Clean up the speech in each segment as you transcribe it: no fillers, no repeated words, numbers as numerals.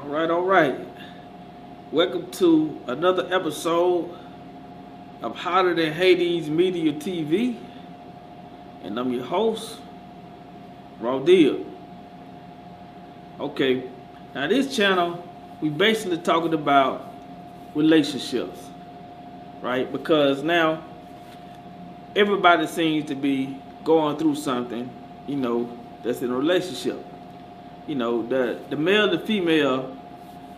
All right. Welcome to another episode of Hotter Than Hades Media TV. And I'm your host, Raw Deal. Okay, now this channel, we basically talking about relationships, right? Because now everybody seems to be going through something, that's in a relationship. The male to female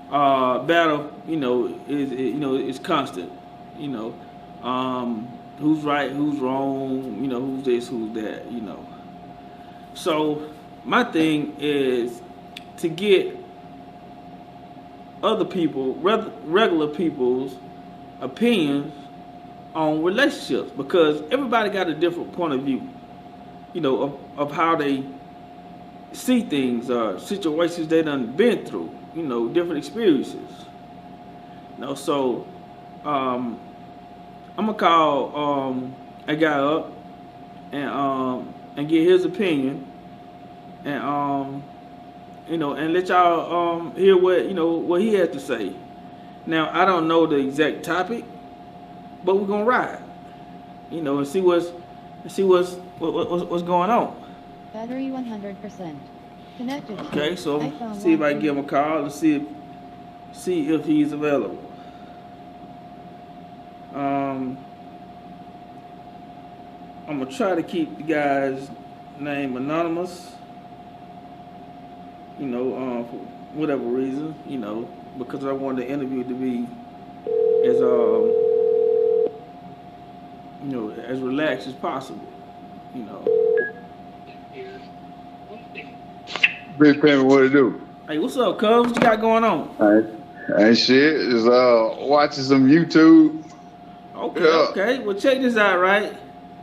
battle, is constant. You know, who's right, who's wrong, who's this, who's that. So my thing is to get other people, regular people's opinions on relationships, because everybody got a different point of view, of how they see things or situations they done been through, different experiences. So I'm gonna call a guy up and get his opinion and and let y'all hear what he has to say. Now I don't know the exact topic, but we're gonna ride, and see what's going on. Battery 100%. Connected. Okay, so see if I can give him a call and see if he's available. I'm gonna try to keep the guy's name anonymous. For whatever reason, because I want the interview to be as as relaxed as possible. Big Pimmy, what it do? Hey, what's up, cuz? What you got going on? Ain't shit. Just watching some YouTube. Okay. Well, check this out, right?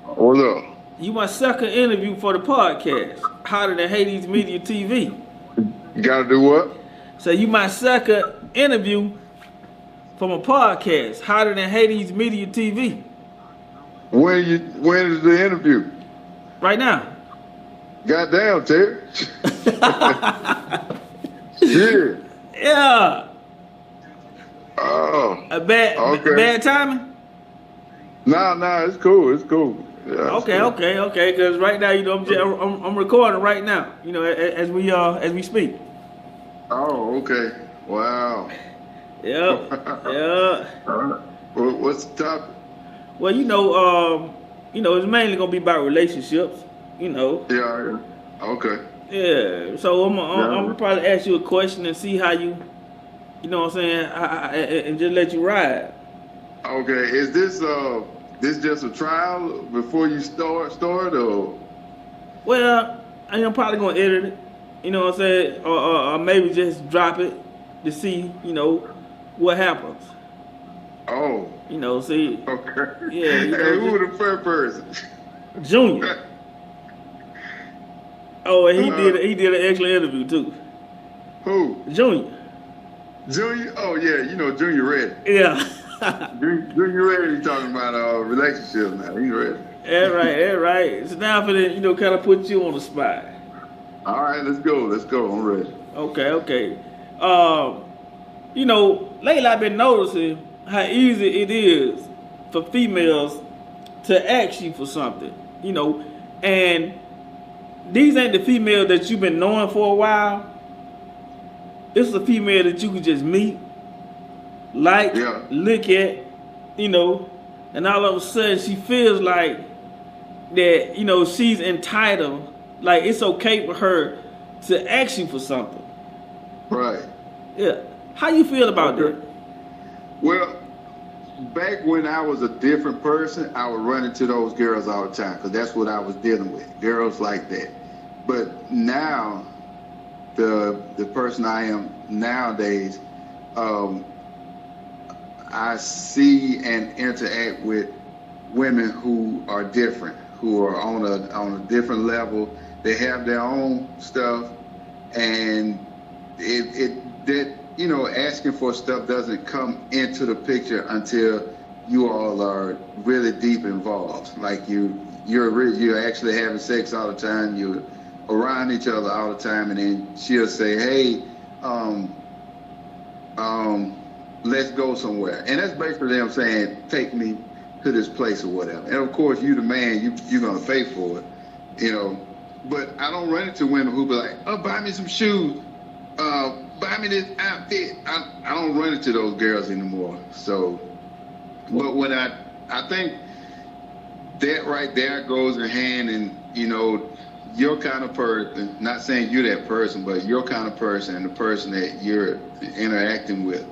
What up? You my second interview for the podcast, Hotter Than Hades Media TV. You gotta do what? So you my second interview from a podcast, Hotter Than Hades Media TV. When is the interview? Right now. Goddamn, Terry. Shit. Yeah. Oh. Bad timing? Nah, it's cool. Yeah, Okay. Because right now, I'm recording right now. As we speak. Oh, okay. Wow. Yep. Yeah. What's the topic? Well, it's mainly gonna be about relationships. Yeah. Okay. Yeah. So I'm gonna probably ask you a question and see how you, what I'm saying, and just let you ride. Okay. Is this just a trial before you start or? Well, I'm probably gonna edit it. You know what I'm saying, or maybe just drop it to see, what happens. Oh. See. Okay. Yeah. Hey, who was the first person? Junior. Oh, and he did an excellent interview too. Who? Junior. Junior? Oh yeah, Junior ready. Yeah. Junior ready talking about relationships now. He ready. That's right. So now for the, kind of put you on the spot. All right, let's go. I'm ready. Okay. Lately I've been noticing how easy it is for females to ask you for something, and these ain't the female that you've been knowing for a while. It's a female that you could just meet, look at, and all of a sudden she feels like that, she's entitled, like it's okay for her to ask you for something. Right. Yeah. How you feel about that? Well, back when I was a different person, I would run into those girls all the time because that's what I was dealing with, girls like that. But now, the person I am nowadays, I see and interact with women who are different, who are on a different level. They have their own stuff, and asking for stuff doesn't come into the picture until you all are really deep involved. Like you're actually having sex all the time. You're around each other all the time, and then she'll say, "Hey, let's go somewhere. And that's basically them saying, take me to this place or whatever. And of course, you the man, you're gonna pay for it, you know. But I don't run into women who be like, oh, buy me some shoes, buy me this outfit. I don't run into those girls anymore. So, but when I think that right there goes in hand, and you know, your kind of person, not saying you're that person, but your kind of person and the person that you're interacting with.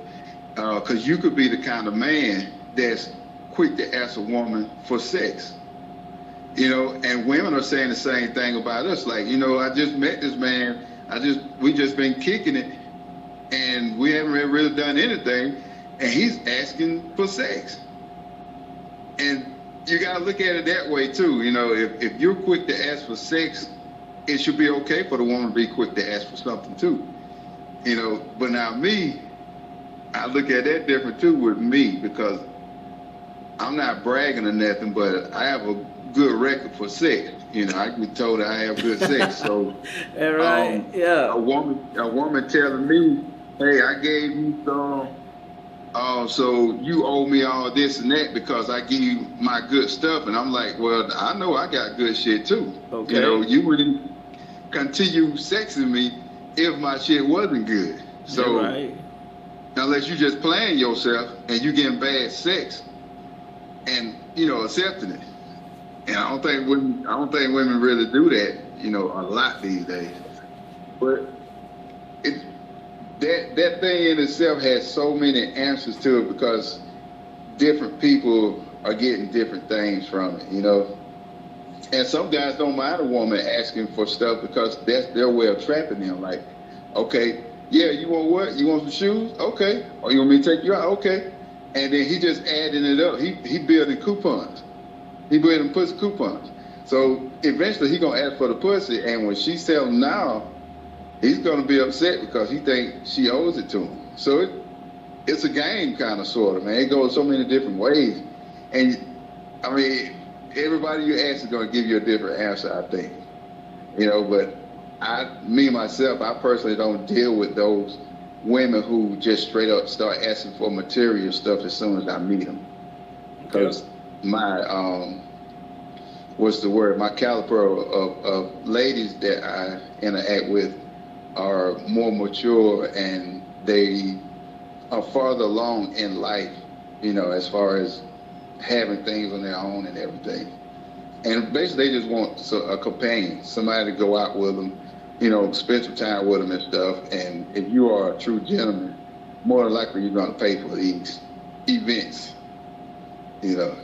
Because you could be the kind of man that's quick to ask a woman for sex. You know, and women are saying the same thing about us. Like, you know, I just met this man, we just been kicking it, and we haven't really done anything, and he's asking for sex. And you gotta look at it that way too. You know, if you're quick to ask for sex, it should be okay for the woman to be quick to ask for something too. You know, but now me, I look at that different too with me, because I'm not bragging or nothing, but I have a good record for sex. You know, I can be told that I have good sex. So, right. Yeah. A woman telling me, hey, I gave you some, so you owe me all this and that because I give you my good stuff. And I'm like, well, I know I got good shit too. Okay. You know, you wouldn't continue sexing me if my shit wasn't good. So, right. Unless you just playing yourself and you getting bad sex and, you know, accepting it. And I don't think women really do that, you know, a lot these days. But that thing in itself has so many answers to it, because different people are getting different things from it, you know. And some guys don't mind a woman asking for stuff because that's their way of trapping them. Like, okay, yeah, you want what? You want some shoes? Okay. Or you want me to take you out? Okay. And then he just adding it up. He building coupons. He building pussy coupons. So eventually he gonna ask for the pussy, and when she tells him now, he's gonna be upset because he thinks she owes it to him. So it's a game, kind of, sort of, man. It goes so many different ways, and I mean, everybody you ask is gonna give you a different answer, I think. You know, but myself, I personally don't deal with those women who just straight up start asking for material stuff as soon as I meet them, because my what's the word? My caliber of ladies that I interact with are more mature, and they are farther along in life, you know, as far as having things on their own and everything. And basically they just want a companion, somebody to go out with them, you know, spend some time with them and stuff. And if you are a true gentleman, more than likely you're going to pay for these events, you know.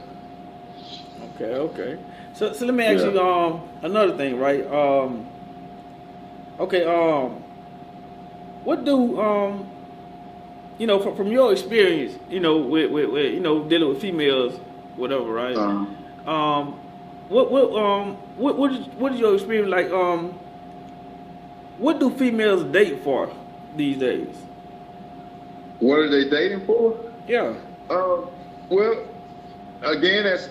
Okay. So let me ask you another thing, right? What do you know, from your experience, you know, with you know, dealing with females, whatever, right? What is your experience like? What do females date for these days? What are they dating for? Yeah. Well, again, that's,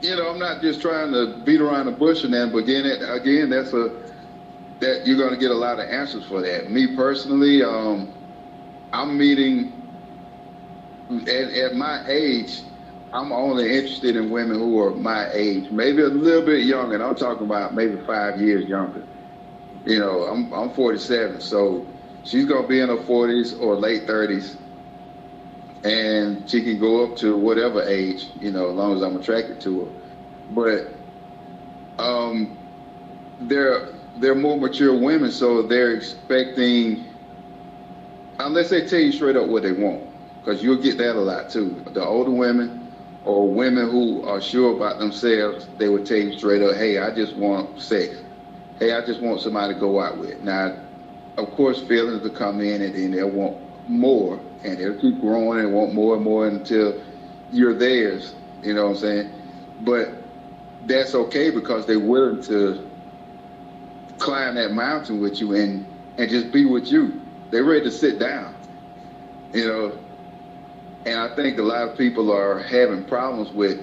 you know, I'm not just trying to beat around the bush and that, but again, that you're going to get a lot of answers for that. Me personally, I'm meeting at my age. I'm only interested in women who are my age, maybe a little bit younger. And I'm talking about maybe 5 years younger. You know, I'm 47, so she's gonna be in her 40s or late 30s, and she can go up to whatever age, you know, as long as I'm attracted to her. But they're more mature women, so they're expecting, unless they tell you straight up what they want, because you'll get that a lot too. The older women or women who are sure about themselves, they would tell you straight up, hey, I just want sex. Hey, I just want somebody to go out with. Now, of course, feelings will come in, and then they'll want more, and they'll keep growing and want more and more until you're theirs, you know what I'm saying? But that's okay, because they're willing to climb that mountain with you and just be with you. They're ready to sit down, you know? And I think a lot of people are having problems with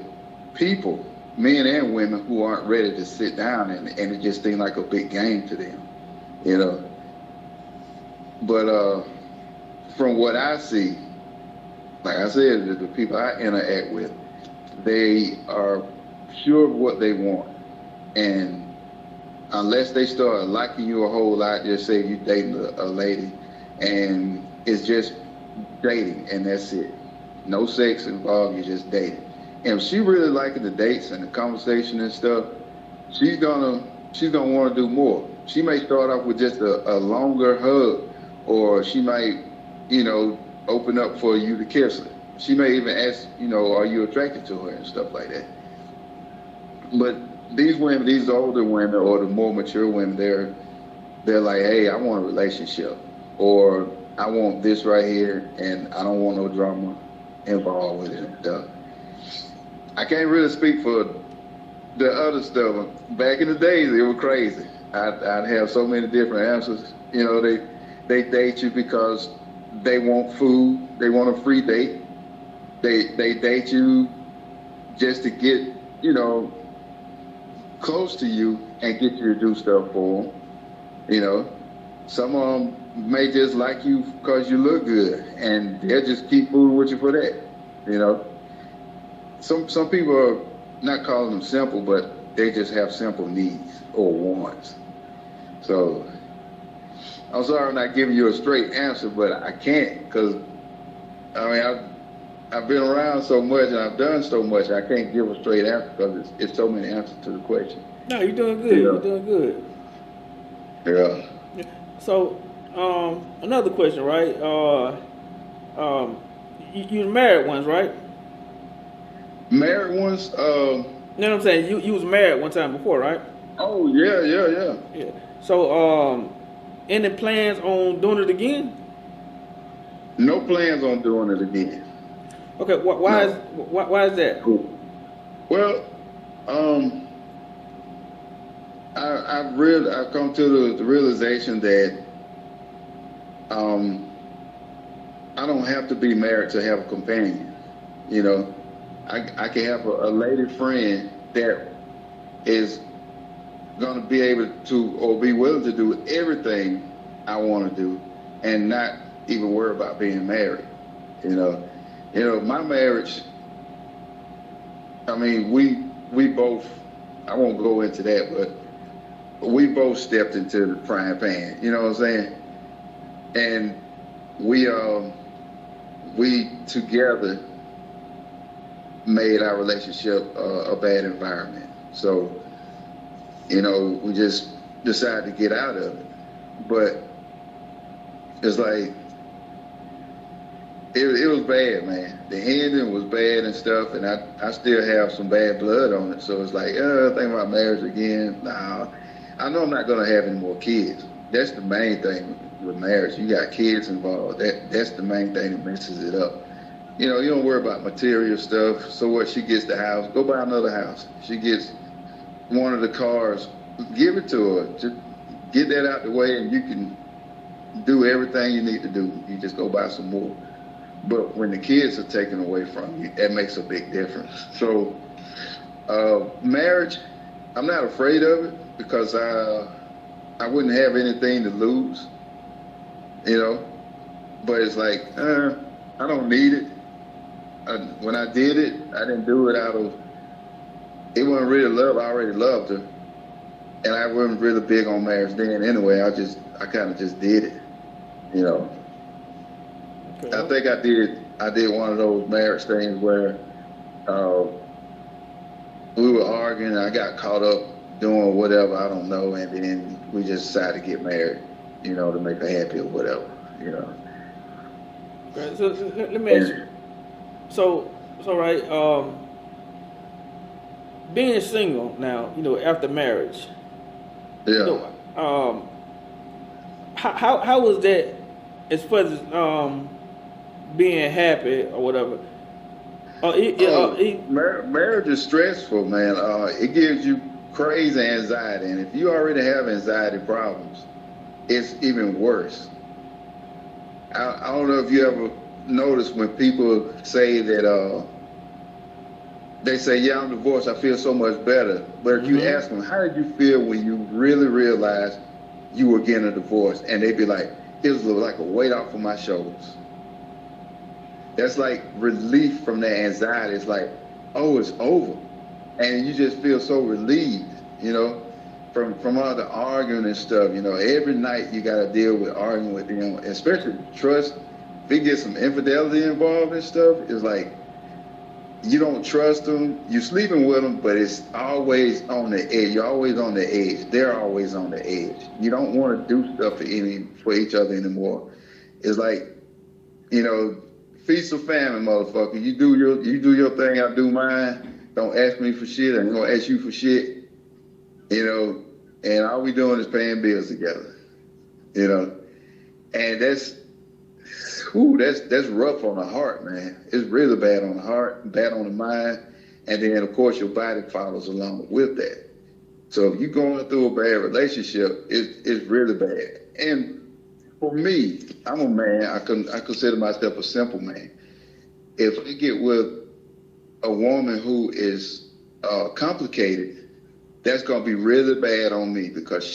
people, men and women, who aren't ready to sit down, and it just seems like a big game to them, you know. But from what I see, like I said, the people I interact with, they are sure of what they want, and unless they start liking you a whole lot, just say you dating a lady, and it's just dating, and that's it. No sex involved. You just dating. And if she really liking the dates and the conversation and stuff, she's gonna want to do more. She may start off with just a longer hug, or she might, open up for you to kiss her. She may even ask, are you attracted to her and stuff like that. But these women, these older women or the more mature women, they're like, hey, I want a relationship, or I want this right here, and I don't want no drama involved with it and stuff. I can't really speak for the other stuff. Back in the days, it was crazy. I'd have so many different answers. They date you because they want food. They want a free date. They date you just to get, close to you and get you to do stuff for them. Some of them may just like you because you look good, and they'll just keep fooling with you for that. Some people are not calling them simple, but they just have simple needs or wants. So I'm sorry I'm not giving you a straight answer, but I can't, because I've been around so much and I've done so much. I can't give a straight answer because it's so many answers to the question. No, you're doing good. You're doing good. Yeah. So, another question, right? You was married once, right? Married once? You know what I'm saying? You was married one time before, right? Oh, yeah. Yeah. So, any plans on doing it again? No plans on doing it again. Okay. Why is that? Cool. Well, I've come to the realization that I don't have to be married to have a companion. I can have a lady friend that is going to be able to, or be willing to do everything I want to do, and not even worry about being married. My marriage, we both, I won't go into that, but we both stepped into the frying pan, you know what I'm saying? And we together made our relationship a bad environment. So, we just decided to get out of it. But it's like, it was bad, man. The ending was bad and stuff, and I still have some bad blood on it. So it's like, think about marriage again. Nah, I know I'm not gonna have any more kids. That's the main thing with marriage. You got kids involved. That's the main thing that messes it up. You don't worry about material stuff. So what? She gets the house, go buy another house. She gets one of the cars, give it to her. Just get that out the way, and you can do everything you need to do. You just go buy some more. But when the kids are taken away from you, that makes a big difference. So marriage, I'm not afraid of it, because I wouldn't have anything to lose, But it's like, I don't need it. When I did it, I didn't do it it wasn't really love. I already loved her. And I wasn't really big on marriage then anyway. I kind of just did it, Okay. I think I did one of those marriage things where we were arguing, and I got caught up doing whatever, I don't know, and then we just decided to get married, to make her happy or whatever, Okay, so let me ask you. So right, being single now, after marriage. Yeah. How was that, as far as being happy or whatever? Marriage is stressful, man. It gives you crazy anxiety, and if you already have anxiety problems, it's even worse. I don't know if you ever noticed when people say that they say, yeah, I'm divorced, I feel so much better. But if you ask them, how did you feel when you really realized you were getting a divorce? And they'd be like, it was like a weight off of my shoulders. That's like relief from that anxiety. It's like, oh, it's over, and you just feel so relieved, you know, from all the arguing and stuff. You know, every night you got to deal with arguing with them, especially trust. If you get some infidelity involved and stuff, it's like you don't trust them. You're sleeping with them, but it's always on the edge. You're always on the edge. They're always on the edge. You don't want to do stuff for each other anymore. It's like, you know, feast or famine, motherfucker. You do your thing, I do mine. Don't ask me for shit. I ain't gonna ask you for shit. You know, and all we doing is paying bills together. You know, and that's rough on the heart, man. It's really bad on the heart, bad on the mind, and then of course your body follows along with that. So if you're going through a bad relationship, it's really bad. And for me, I'm a man. I consider myself a simple man. If I get with a woman who is complicated, that's gonna be really bad on me because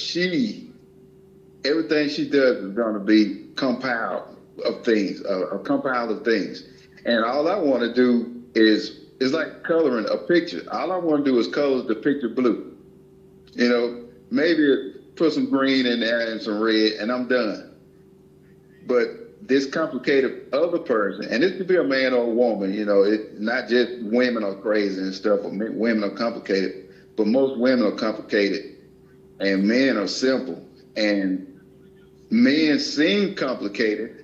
everything she does is gonna be compiled of things, a compile of things. And all I want to do is it's like coloring a picture. All I want to do is color the picture blue. You know, maybe put some green in there and some red, and I'm done. But this complicated other person, and this could be a man or a woman, you know, it not just women are crazy and stuff, or women are complicated, but most women are complicated, and men are simple. And men seem complicated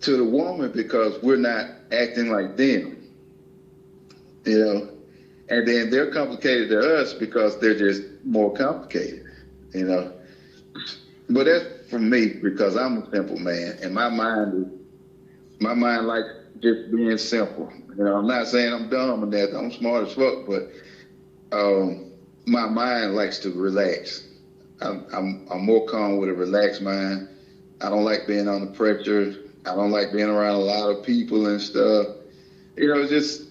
to the woman because we're not acting like them, you know, and then they're complicated to us because they're just more complicated, you know. But that's for me because I'm a simple man, and my mind likes just being simple. You know, I'm not saying I'm dumb and that I'm smart as fuck, but my mind likes to relax. I'm more calm with a relaxed mind. I don't like being under pressure. I don't like being around a lot of people and stuff. You know, it's just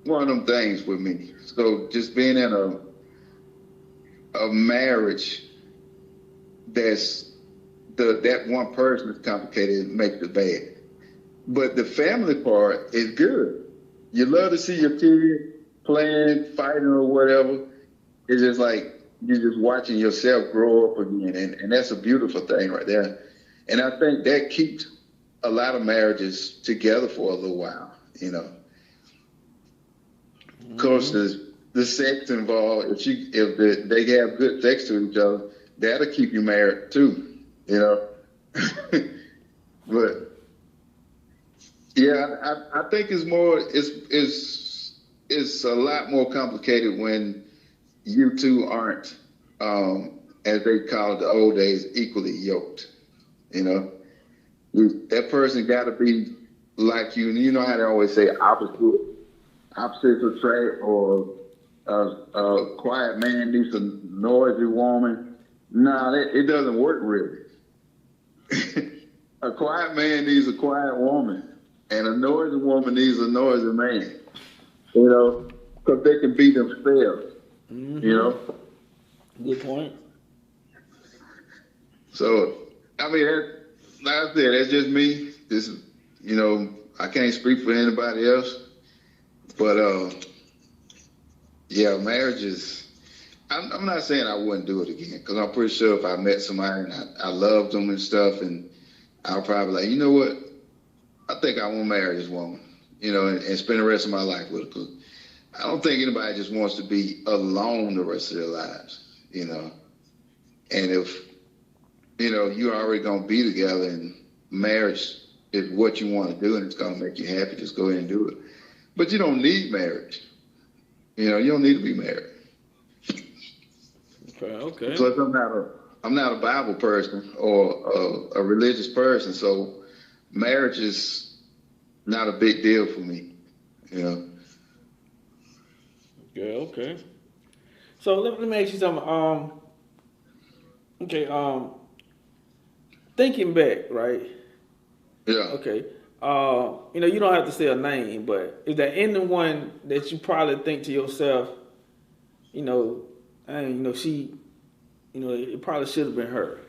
one of them things with me. So just being in a marriage that one person is complicated makes it bad. But the family part is good. You love to see your kids playing, fighting, or whatever. It's just like you're just watching yourself grow up again, and that's a beautiful thing right there. And I think that keeps a lot of marriages together for a little while, you know. Of course, the sex involved. If they have good sex to each other, that'll keep you married too, you know. But yeah, I think it's more. It's a lot more complicated when you two aren't, as they call it the old days, equally yoked. You know, that person got to be like you. You know how they always say opposites attract, or a quiet man needs a noisy woman. No, it doesn't work really. A quiet man needs a quiet woman, and a noisy woman needs a noisy man. You know, because they can be themselves. Mm-hmm. You know. Good point. So, I mean, like I said, that's just me. This, you know, I can't speak for anybody else. But yeah, marriage is. I'm not saying I wouldn't do it again because I'm pretty sure if I met somebody and I loved them and stuff, and I'll probably like, you know what, I think I want to marry this woman, you know, and spend the rest of my life with her. 'Cause I don't think anybody just wants to be alone the rest of their lives, you know. And if you know you're already gonna be together, and marriage is what you want to do, and it's gonna make you happy, just go ahead and do it. But you don't need marriage. You know, you don't need to be married. Okay. Plus, I'm not a Bible person or a religious person, so marriage is not a big deal for me. You know. Yeah. Okay. So let me ask you something. Okay. Thinking back, right? Yeah. Okay. You know, you don't have to say a name, but is there anyone that you probably think to yourself, you know, and you know, she, you know, it probably should have been her.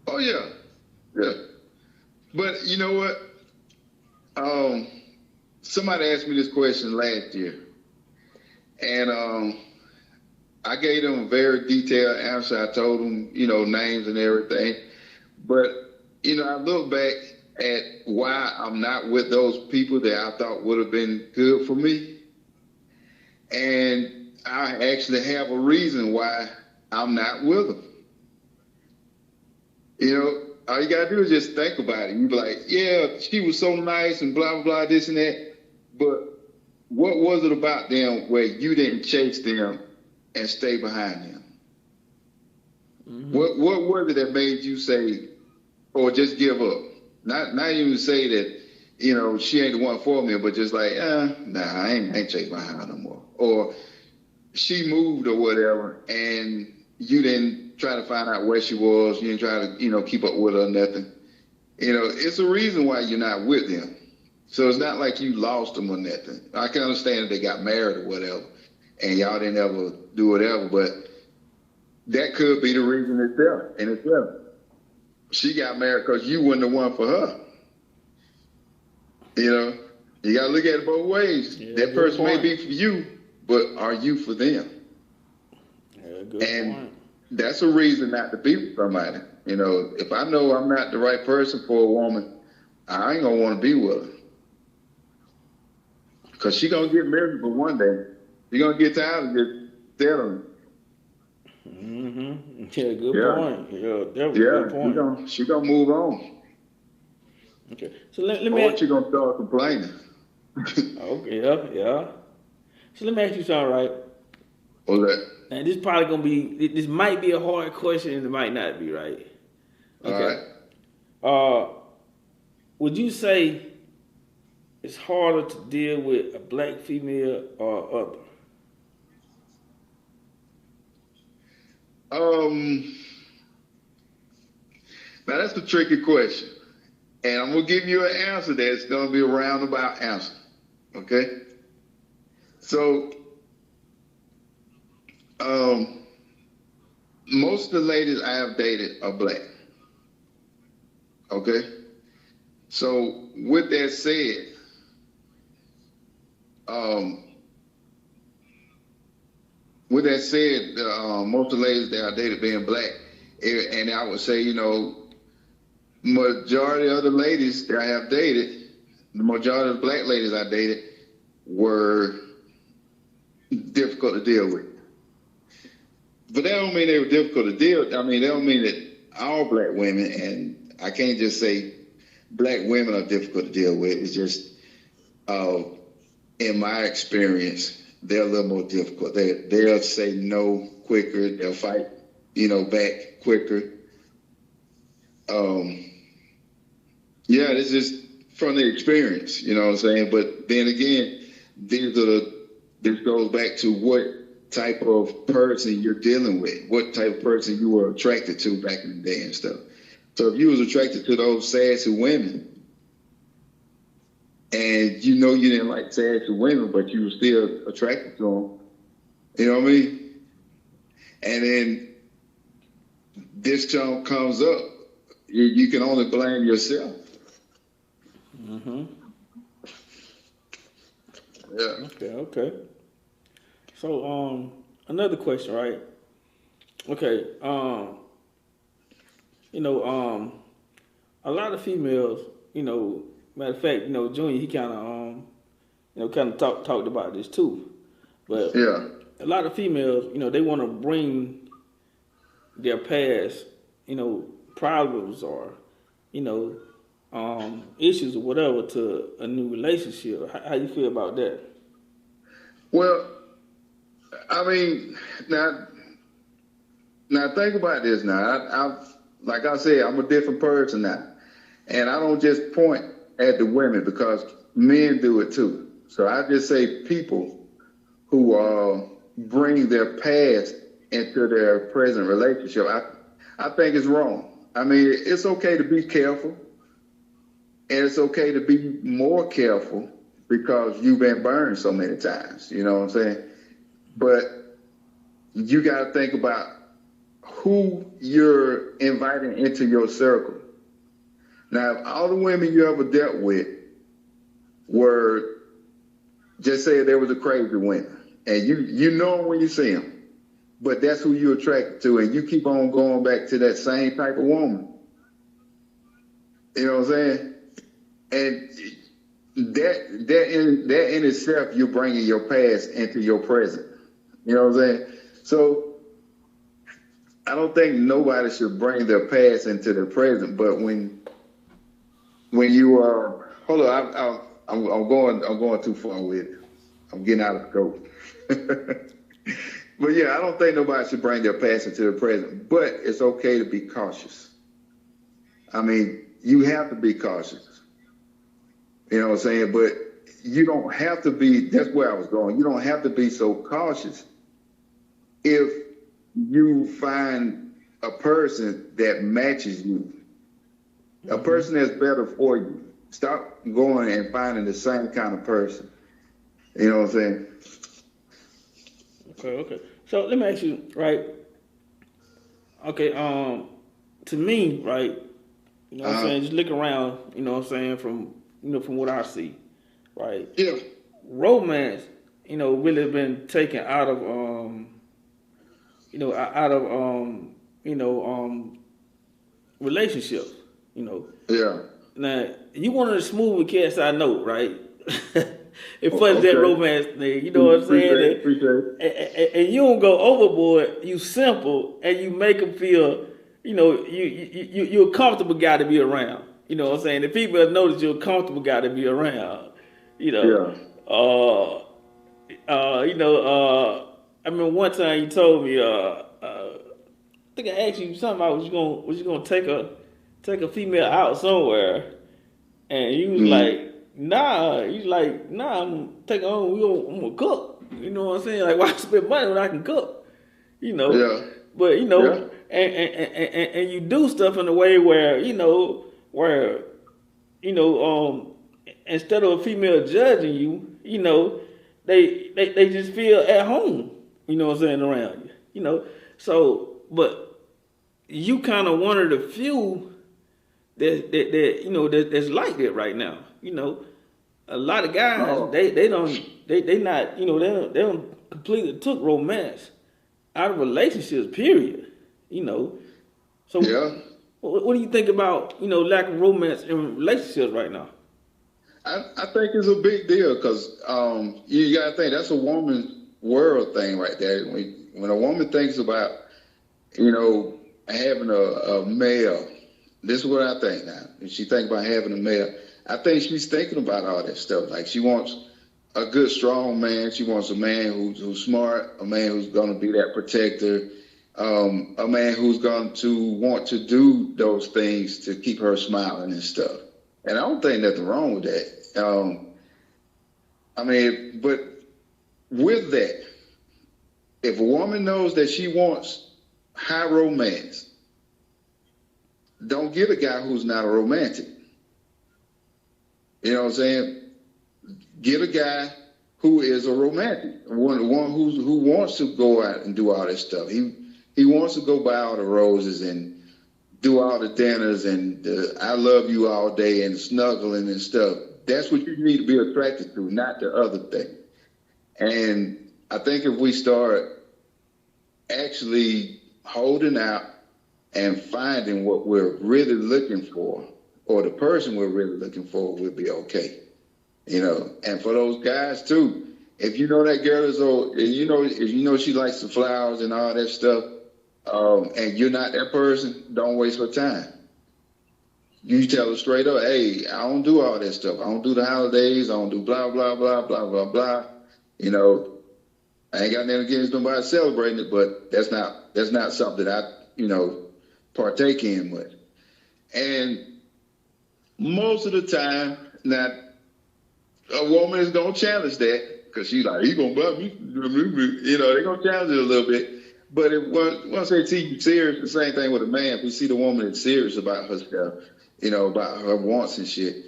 Oh yeah. Yeah. But you know what? Um, somebody asked me this question last year, and I gave them a very detailed answer. I told them, names and everything. But I look back at why I'm not with those people that I thought would have been good for me, and I actually have a reason why I'm not with them. All you gotta do is just think about it. You be like, yeah, she was so nice and blah blah blah, this and that. But what was it about them where you didn't chase them and stay behind them? Mm-hmm. What was it that made you say, or just give up? Not even say that, she ain't the one for me, but just like, nah, I ain't chasing behind her no more. Or she moved or whatever, and you didn't try to find out where she was. You didn't try to, keep up with her or nothing. It's a reason why you're not with them. So it's not like you lost them or nothing. I can understand if they got married or whatever, and y'all didn't ever do whatever, but that could be the reason itself. And itself, she got married because you weren't the one for her. You got to look at it both ways. Yeah, that person may be for you, but are you for them? Yeah, good and point. That's a reason not to be with somebody. If I know I'm not the right person for a woman, I ain't going to want to be with her. Because she going to get miserable one day. She going to get tired of just settling. Mm-hmm. Yeah, good point. Yeah, that was a Yeah, good point. she gonna move on. Okay, so let me Or she gonna start complaining. Okay, yeah. So let me ask you something, right? What's that? And this probably gonna be, this might be a hard question and it might not be, right? Okay. All right. Would you say it's harder to deal with a black female or other? Now that's a tricky question. And I'm gonna give you an answer that's gonna be a roundabout answer. Okay? So most of the ladies I have dated are black. Okay? So with that said, most of the ladies that I dated being black, and I would say, majority of the ladies that I have dated, the majority of the black ladies I dated were difficult to deal with. But that don't mean they were difficult to deal with. I mean, that don't mean that all black women, and I can't just say black women are difficult to deal with. It's just, in my experience, they're a little more difficult. They'll say no quicker. They'll fight, back quicker. Yeah, it's just from the experience, you know what I'm saying? But then again, this goes back to what type of person you're dealing with, what type of person you were attracted to back in the day and stuff. So if you was attracted to those sassy women, and you didn't like sassy women, but you were still attracted to them, you know what I mean? And then this jump comes up, you can only blame yourself. Mm-hmm. Yeah. Okay. So, another question, right? Okay. A lot of females, matter of fact, Junior, he kind of talked about this too. But Yeah. a lot of females, they want to bring their past, problems or, issues or whatever to a new relationship. How you feel about that? Well, I mean, now think about this. Now, I like I said, I'm a different person now, and I don't just point at the women because men do it too. So I just say people who bring their past into their present relationship. I think it's wrong. I mean, it's okay to be careful, and it's okay to be more careful because you've been burned so many times. You know what I'm saying? But you got to think about who you're inviting into your circle. Now, if all the women you ever dealt with were, just say there was a crazy woman, and you know 'em when you see them, but that's who you're attracted to, and you keep on going back to that same type of woman. You know what I'm saying? And that in itself, you're bringing your past into your present. You know what I'm saying? So I don't think nobody should bring their past into their present. But when you are, hold on, I'm going too far with it. I'm getting out of scope. But yeah, I don't think nobody should bring their past into the present. But it's okay to be cautious. I mean, you have to be cautious. You know what I'm saying? But you don't have to be, that's where I was going. You don't have to be so cautious if you find a person that matches you, a person that's better for you. Stop going and finding the same kind of person. You know what I'm saying? Okay. So let me ask you, right? Okay, to me, right, you know what I'm saying, just look around, you know what I'm saying, from what I see, right? Yeah. Romance, really been taken out of relationships, Yeah. Now, you one of the smooth cats I know, right? It funny that romance thing, you know what I'm saying? Appreciate it. And you don't go overboard. You simple, and you make them feel, you're a comfortable guy to be around. You know what I'm saying? The people notice you're a comfortable guy to be around. Yeah. I remember one time you told me, I think I asked you something about was you gonna take a female out somewhere, and you was like, nah. You like, nah, I'm taking home. I'm gonna cook. You know what I'm saying? Like, why spend money when I can cook? Yeah. But Yeah. and you do stuff in a way where instead of a female judging you, they just feel at home. You know what I'm saying, around you. So, but you kind of one of the few that's like that right now. A lot of guys they don't completely took romance out of relationships. Period. So Yeah. what do you think about lack of romance in relationships right now? I think it's a big deal because you got to think that's a woman world thing right there. When a woman thinks about, having a male, this is what I think now. When she think about having a male, I think she's thinking about all that stuff. Like she wants a good, strong man. She wants a man who's smart, a man who's going to be that protector, a man who's going to want to do those things to keep her smiling and stuff. And I don't think nothing wrong with that. But with that, if a woman knows that she wants high romance, don't get a guy who's not a romantic. You know what I'm saying? Get a guy who is a romantic, one who wants to go out and do all this stuff. He wants to go buy all the roses and do all the dinners and I love you all day and snuggling and stuff. That's what you need to be attracted to, not the other thing. And I think if we start actually holding out and finding what we're really looking for, or the person we're really looking for, we'll be okay. And for those guys too, if you know that girl is old, if you know she likes the flowers and all that stuff, and you're not that person, don't waste her time. You tell her straight up, hey, I don't do all that stuff. I don't do the holidays. I don't do blah, blah, blah, blah, blah, blah. I ain't got nothing against nobody celebrating it, but that's not something I, partake in much. And most of the time, now, a woman is going to challenge that because she's like, he going to buy me. They're going to challenge it a little bit. But once they see you serious, the same thing with a man. If we see the woman that's serious about herself, about her wants and shit,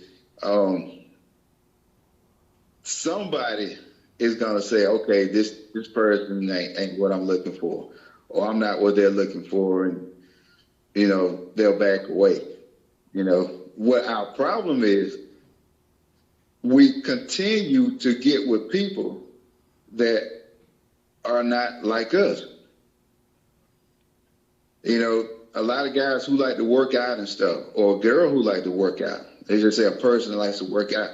somebody is gonna say, okay, this person ain't what I'm looking for, or I'm not what they're looking for, and they'll back away. You know, what our problem is, we continue to get with people that are not like us. You know, a lot of guys who like to work out and stuff, or a girl who like to work out. They just say a person that likes to work out.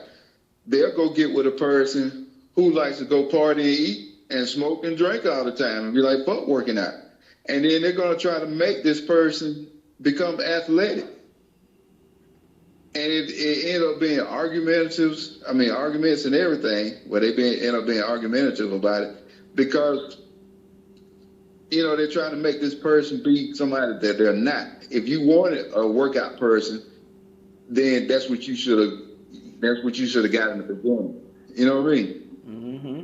They'll go get with a person who likes to go party and eat and smoke and drink all the time and be like, fuck working out. And then they're going to try to make this person become athletic. And it ended up being arguments and everything, where end up being argumentative about it because, you know, they're trying to make this person be somebody that they're not. If you wanted a workout person, then that's what you should have got in the beginning. You know what I mean? Mm-hmm.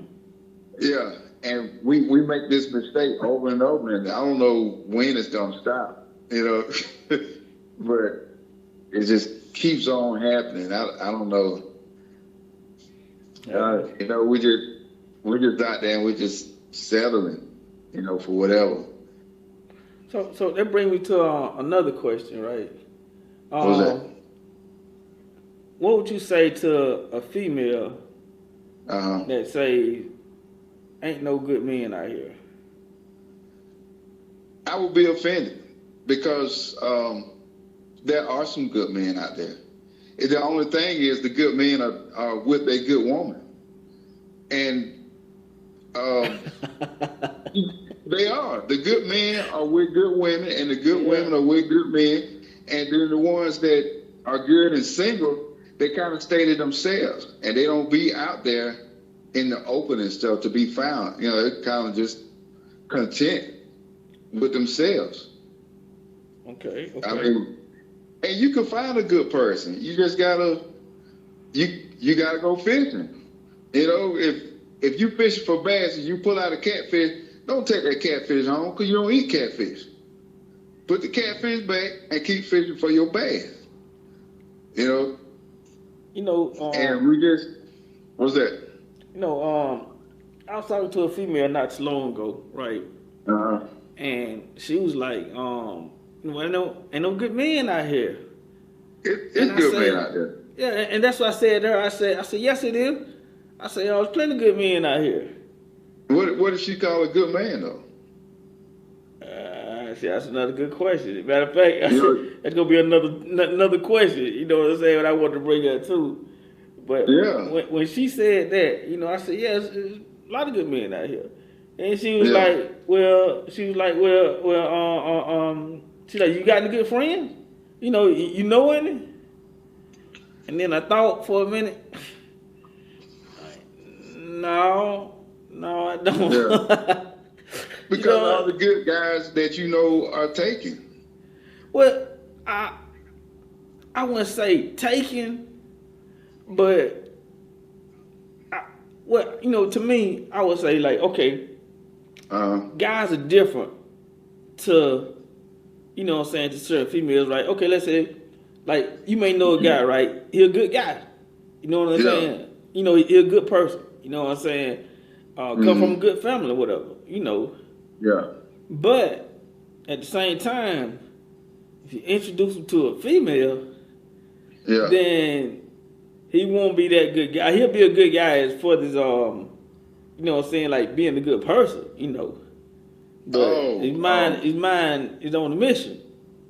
Yeah. And we make this mistake over and over, and I don't know when it's gonna stop, you know. But it just keeps on happening. I don't know. You know, we're just out there and we're just settling, you know, for whatever. So that brings me to another question, right? What was that? What would you say to a female that say, ain't no good men out here? I would be offended because there are some good men out there. The only thing is the good men are with a good woman. And they are. The good men are with good women, and the good women are with good men. And then the ones that are good and single, they kind of stay to themselves, and they don't be out there in the open and stuff to be found. You know, they're kind of just content with themselves. Okay. I mean, and you can find a good person. You just gotta, you gotta go fishing. You know, if you fishing for bass and you pull out a catfish, don't take that catfish home because you don't eat catfish. Put the catfish back and keep fishing for your bass. You know. You know. And we just, what's that? You know, I was talking to a female not too long ago, right? And she was like, well, ain't no good men out here. It's good men out there. Yeah, and that's what I said there. I said, yes, it is. I said, there's plenty of good men out here. What does she call a good man, though? See, that's another good question. Matter of fact, that's gonna be another question. You know what I'm saying? I wanted to bring that too. But when she said that, you know, I said, yeah, there's a lot of good men out here. And she was like, she's like, you got any good friends? You know any? And then I thought for a minute, no, I don't. Yeah. Because all the good guys that you know are taken. Well, I wouldn't say taken, but to me, I would say like, okay, guys are different to, you know what I'm saying, to certain females, right? Okay, let's say, like, you may know a guy, right? He a good guy. You know what I'm saying? You know, he a good person. You know what I'm saying? Come from a good family or whatever, you know. Yeah. But at the same time, if you introduce him to a female, then he won't be that good guy. He'll be a good guy as far as you know what I'm saying, like being a good person, you know. But his mind is on a mission.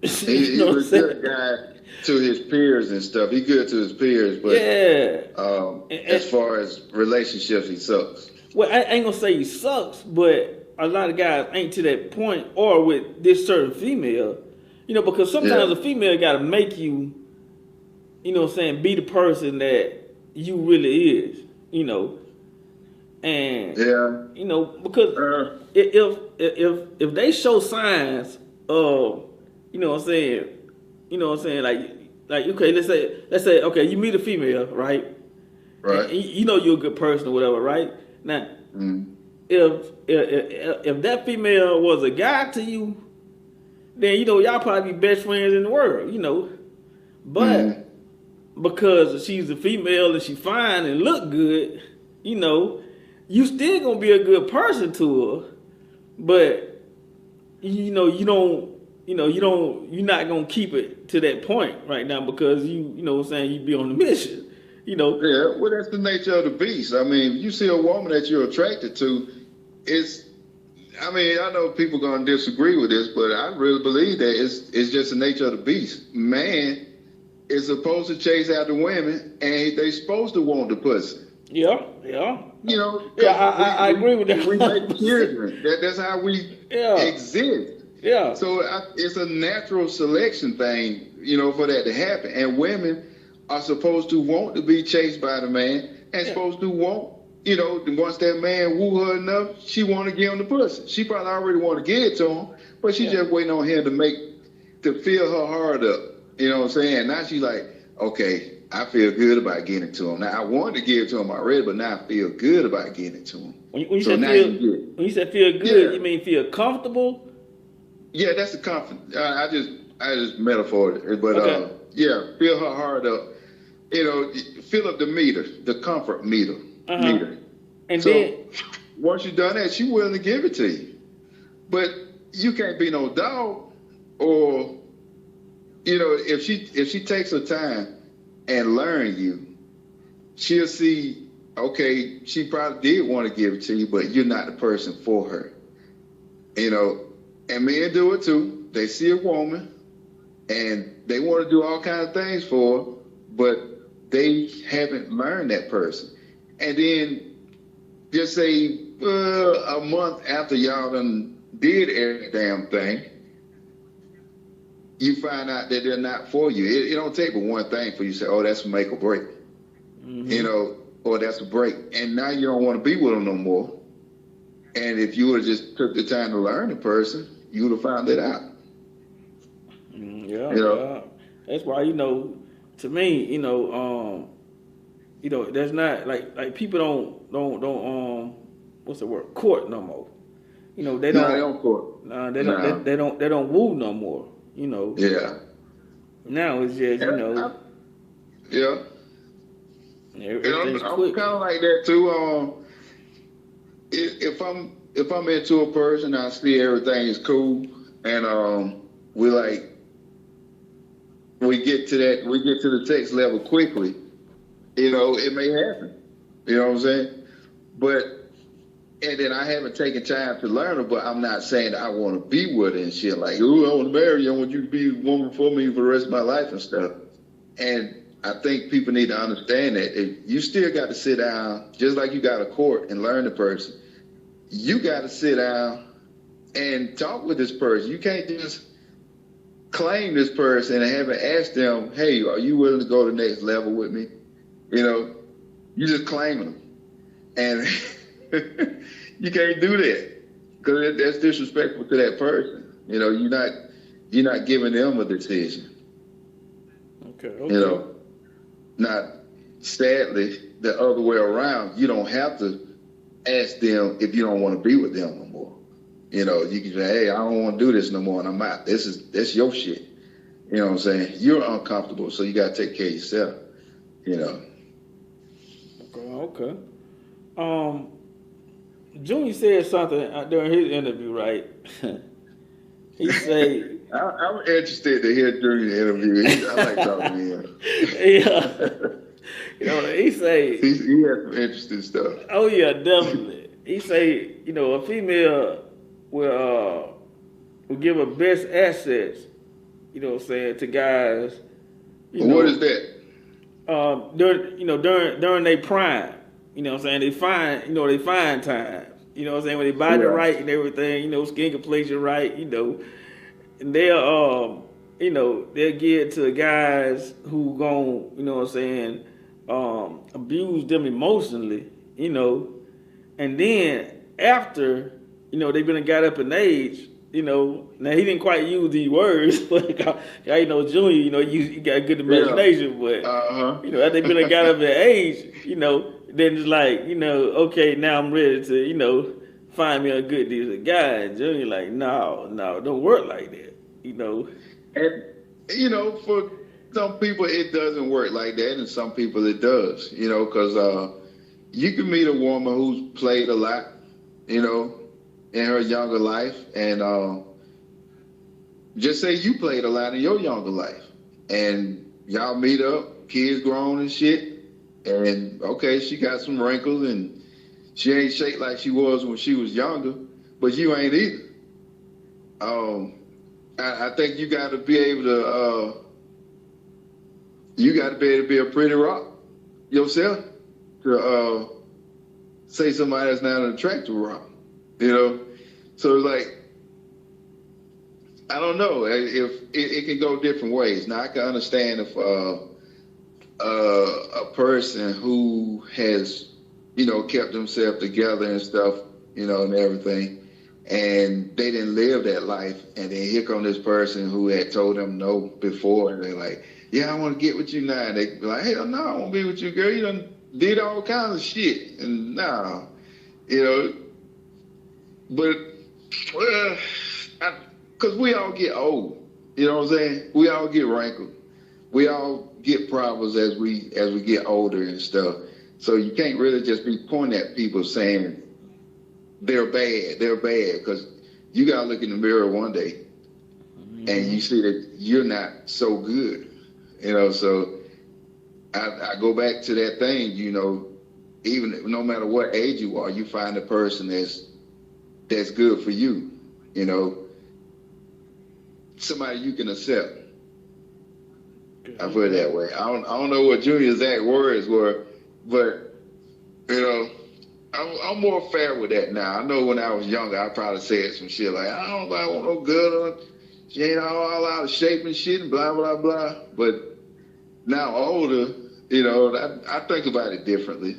He's a good guy to his peers and stuff. He's good to his peers, but as far as relationships, he sucks. Well, I ain't gonna say he sucks, but a lot of guys ain't to that point, or with this certain female, you know, because sometimes a female gotta make you, you know what I'm saying, be the person that you really is, you know. And you know, because if they show signs of, you know what I'm saying, like okay, let's say okay, you meet a female, right? Right. And you know you're a good person or whatever, right? Now, if that female was a guy to you, then you know y'all probably be best friends in the world, you know. But because she's a female and she fine and look good, you know, you still gonna be a good person to her. But you know, you don't you're not gonna keep it to that point right now because you know what I'm saying, you be on the mission, you know. Yeah, well, that's the nature of the beast. I mean, if you see a woman that you're attracted to, it's, I mean, I know people gonna disagree with this, but I really believe that it's just the nature of the beast. Man is supposed to chase after women, and they supposed to want the pussy. Yeah, yeah. You know, 'cause Yeah, I agree with that. We make children. That's how we Yeah. exist. Yeah. So it's a natural selection thing, you know, for that to happen. And women are supposed to want to be chased by the man, and supposed to want, you know, once that man woo her enough, she want to give him the pussy. She probably already want to give it to him, but she just waiting on him to fill her heart up. You know what I'm saying? Now she's like, okay, I feel good about getting it to him. Now I wanted to give it to him already, but now I feel good about getting it to him. When you So say now feel, you get it. when you say feel good, Yeah. you mean feel comfortable? Yeah, that's the confidence. I just metaphor it, but Okay. yeah, fill her heart up. You know, fill up the meter, the comfort meter. Meter. And So then once you done that, she willing to give it to you. But you can't be no dog, or you know, if she takes her time and learn you, she'll see, okay, she probably did want to give it to you, but you're not the person for her. You know, and men do it too. They see a woman and they want to do all kinds of things for her, but they haven't learned that person. And then just say a month after y'all done did every damn thing, you find out that they're not for you. It don't take but one thing for you to say, oh, that's a make or break. You know, or that's a break. And now you don't want to be with them no more. And if you would have just took the time to learn the person, you would have found it out. Yeah, You know? yeah. That's why, you know, to me, there's not like people don't what's the word, court no more. You know, they No, don't. they don't court. They don't woo no more. You know. Yeah. Now it's just Yeah. everything's I'm quick. kind of like that too. If I'm into a person, I see everything is cool, and we get to the text level quickly. You know, it may happen. You know what I'm saying? And then I haven't taken time to learn her, but I'm not saying that I want to be with her and shit like, ooh, I want to marry you. I want you to be a woman for me for the rest of my life and stuff. And I think people need to understand that you still got to sit down, just like you got a court and learn the person. You got to sit down and talk with this person. You can't just claim this person and haven't asked them, hey, are you willing to go to the next level with me? You know, you just claiming them. And you can't do that because that's disrespectful to that person. You know, you're not giving them a decision. Okay. You know, not sadly the other way around. You don't have to ask them if you don't want to be with them no more. You know, you can say, hey, I don't want to do this no more, and I'm out. That's your shit. You know what I'm saying? You're uncomfortable, so you got to take care of yourself. You know. Okay. Junior said something during his interview, right? He said, I'm interested to hear during the interview. I like talking to him. yeah. You know, he say, He has some interesting stuff. oh yeah, definitely. He say, you know, a female will give her best assets, you know what I'm saying, to guys. What is that? During their prime, you know what I'm saying, they find time. You know what I'm saying, when they buy the right and everything, you know, skin complexion right, you know, and they'll give it to guys who gon', you know what I'm saying, abuse them emotionally, you know, and then after, you know, they've been got up in age, you know, now he didn't quite use these words, but I know Junior, you know, he got a good imagination, but you know, after they've been got up in age, you know, then it's like, you know, okay, now I'm ready to, you know, find me a good decent guy. And Junior like, no, don't work like that, you know. And you know, for some people it doesn't work like that, and some people it does. You know, because you can meet a woman who's played a lot, you know, in her younger life, and just say you played a lot in your younger life, and y'all meet up, kids grown and shit, and okay, she got some wrinkles and she ain't shaped like she was when she was younger, but you ain't either. Um, I think you got to be able to. You got to be able to be a pretty rock yourself to say somebody that's not an attractive rock. You know, so it's like I don't know if it can go different ways. Now I can understand if a person who has kept themselves together and stuff, and everything, and they didn't live that life, and then here come this person who had told them no before, and they're like, yeah, I want to get with you now. And they be like, hell no, I won't be with you, girl. You done did all kinds of shit, and nah, but well, because we all get old, you know what I'm saying? We all get wrinkled. We all get problems as we get older and stuff. So you can't really just be pointing at people saying they're bad, because you gotta look in the mirror one day and you see that you're not so good, So I go back to that thing, even no matter what age you are, you find a person that's good for you, somebody you can accept. I put it that way. I don't know what Junior's exact words were, but I'm more fair with that now. I know when I was younger, I probably said some shit like, I don't want no girl. She ain't all out of shape and shit and blah blah blah. But now older, I think about it differently,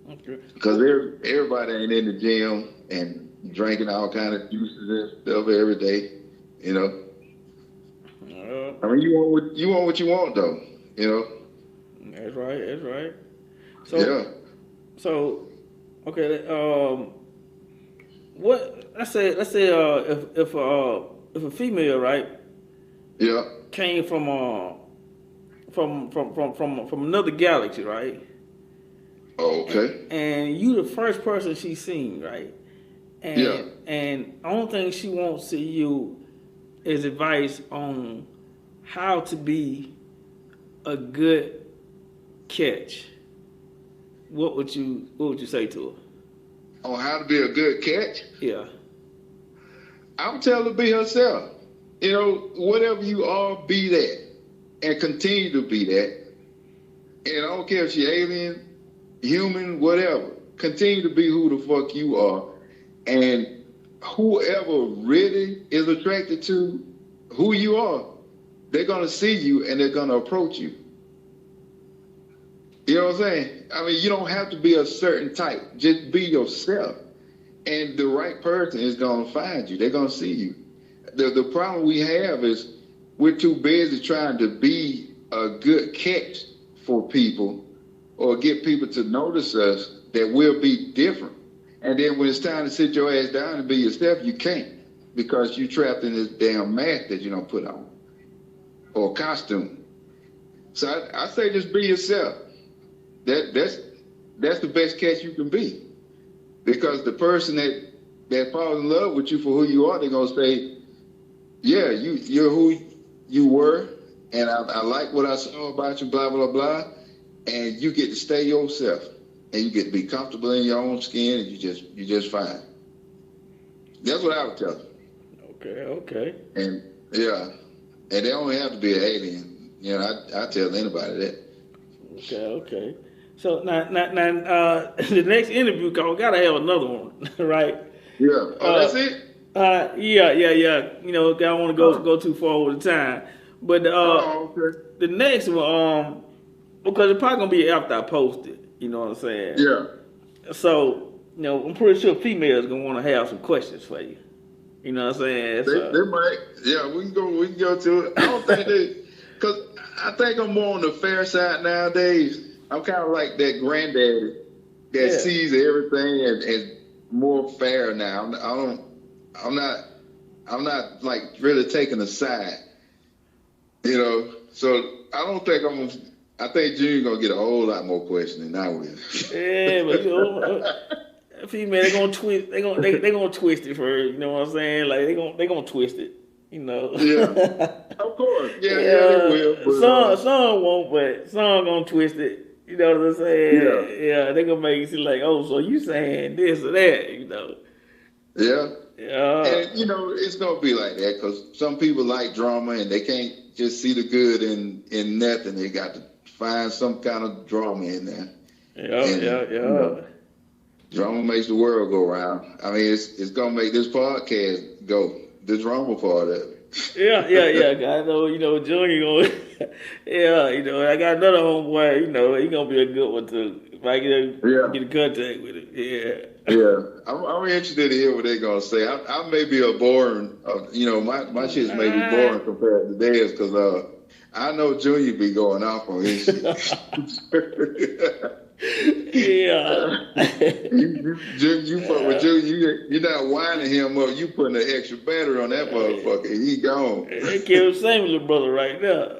Okay. because everybody ain't in the gym and drinking all kind of juices and stuff every day, I mean, you want what you want, though. That's right. So, Yeah. So, okay. What? Let's say, if a female, right? Yeah. Came from another galaxy, right? Okay. And you the first person she seen, right? And Yeah. And only thing she wants to you is advice on how to be a good catch. What would you say to her? On how to be a good catch? Yeah. I would tell her to be herself. Whatever you are, be that. And continue to be that. And I don't care if she's alien, human, whatever. Continue to be who the fuck you are. And whoever really is attracted to who you are, they're going to see you and they're going to approach you. You know what I'm saying? I mean, you don't have to be a certain type. Just be yourself. And the right person is going to find you. They're going to see you. The problem we have is we're too busy trying to be a good catch for people or get people to notice us that we'll be different. And then when it's time to sit your ass down and be yourself, you can't because you're trapped in this damn mask that you don't put on or costume. So I say just be yourself. That's the best catch you can be, because the person that falls in love with you for who you are, they're gonna say, yeah, you're who you were, and I like what I saw about you, blah blah blah, and you get to stay yourself, and you get to be comfortable in your own skin, and you just fine. That's what I would tell them. Okay. And yeah, and they don't have to be an alien. I tell anybody that. Okay. So now, the next interview, cause we gotta have another one, right? Yeah. Oh, that's it. Yeah. I don't want to go too far over the time, but Okay. the next one, because it's probably gonna be after I post it. You know what I'm saying? Yeah. So I'm pretty sure females gonna want to have some questions for you. You know what I'm saying? They might. Yeah, we can go to it. I don't think because I think I'm more on the fair side nowadays. I'm kind of like that granddaddy that sees everything as more fair now. I'm not like really taking a side, So I don't think I think Junior gonna get a whole lot more questions than I will. Yeah, but Female, they gonna twist. They gonna twist it for you know what I'm saying. Like they gonna twist it. You know. Yeah. Of course. Yeah, they will. But, some won't, but some gonna twist it. You know what I'm saying? Yeah. They gonna make it seem like, oh, so you saying this or that? You know. yeah. Yeah. And you know, it's gonna be like that because some people like drama and they can't just see the good in nothing. They got to find some kind of drama in there. Yeah. And, you know, drama makes the world go round. I mean, it's gonna make this podcast go. The drama part of it. Yeah. I know, you know, Junior gonna, yeah, you know, I got another homeboy, you know, he gonna be a good one too. If I get in contact with him, yeah. Yeah, I'm interested to hear what they're gonna say. I may be a boring, you know, my shits may be boring compared to theirs because I know Junior be going off on his shit. Yeah. you fuck with Junior, you're not winding him up. You putting an extra battery on that motherfucker. He gone. They killed Samuel, little brother, right now.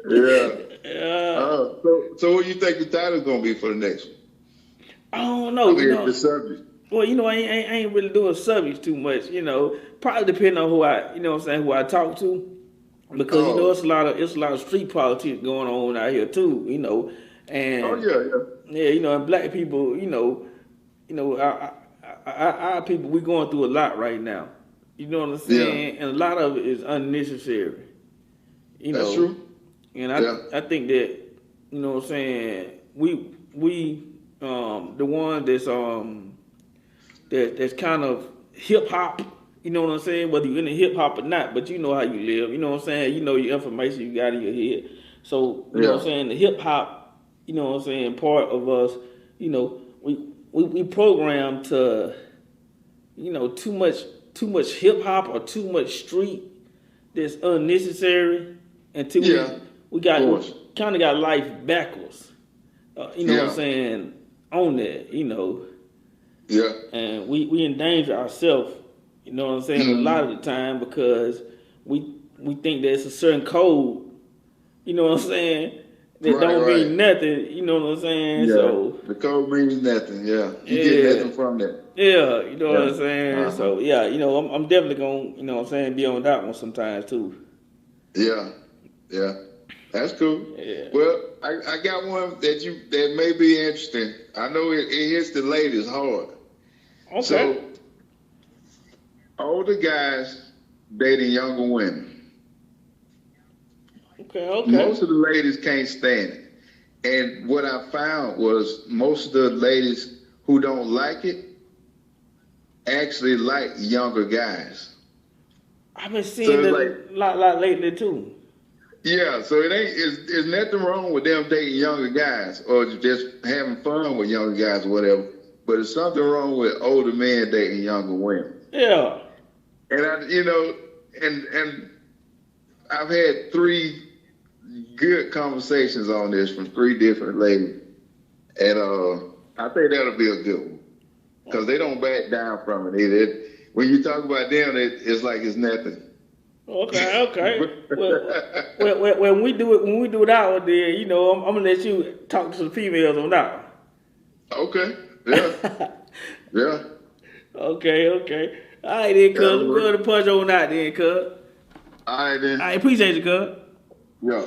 Yeah. Yeah. So what do you think the title's gonna be for the next one? I don't know. I mean, You know, the subject. well, you know, I ain't really doing subjects too much. You know, probably depending on who I talk to. Because you know it's a lot of street politics going on out here too, you know, and you know, and black people, you know, our people we going through a lot right now, you know what I'm saying, and a lot of it is unnecessary, you know. That's true. And I think that you know what I'm saying we the one that's kind of hip hop. You know what I'm saying? Whether you're into hip hop or not, but you know how you live. You know what I'm saying? You know your information you got in your head. So, you know what I'm saying? The hip hop, you know what I'm saying, part of us, you know, we programmed to, you know, too much hip hop or too much street that's unnecessary until we kind of got life backwards. You know what I'm saying? On that, you know. Yeah. And we endanger ourselves. You know what I'm saying? A lot of the time because we think there's a certain code, you know what I'm saying, that don't mean nothing, you know what I'm saying? Yeah. So the code means nothing, You get nothing from that. Yeah, you know what I'm saying? So you know, I'm definitely gonna, you know what I'm saying, be on that one sometimes too. Yeah. That's cool. Yeah. Well, I got one that may be interesting. I know it hits the ladies hard. Okay. So older guys dating younger women. Okay. Most of the ladies can't stand it. And what I found was most of the ladies who don't like it actually like younger guys. I've been seeing it a lot lately too. Yeah, so it's nothing wrong with them dating younger guys or just having fun with younger guys or whatever. But there's something wrong with older men dating younger women. Yeah. And you know, and I've had 3 good conversations on this from 3 different ladies, and I think that'll be a good one because they don't back down from it either. When you talk about them, it's like it's nothing. Okay. Well, when we do it out there, you know, I'm gonna let you talk to some females on that. Okay. Yeah. Yeah. Okay. All right, then, cuz. I'm going to punch on that, then, cuz. All right, then. I appreciate you, cuz. Yeah.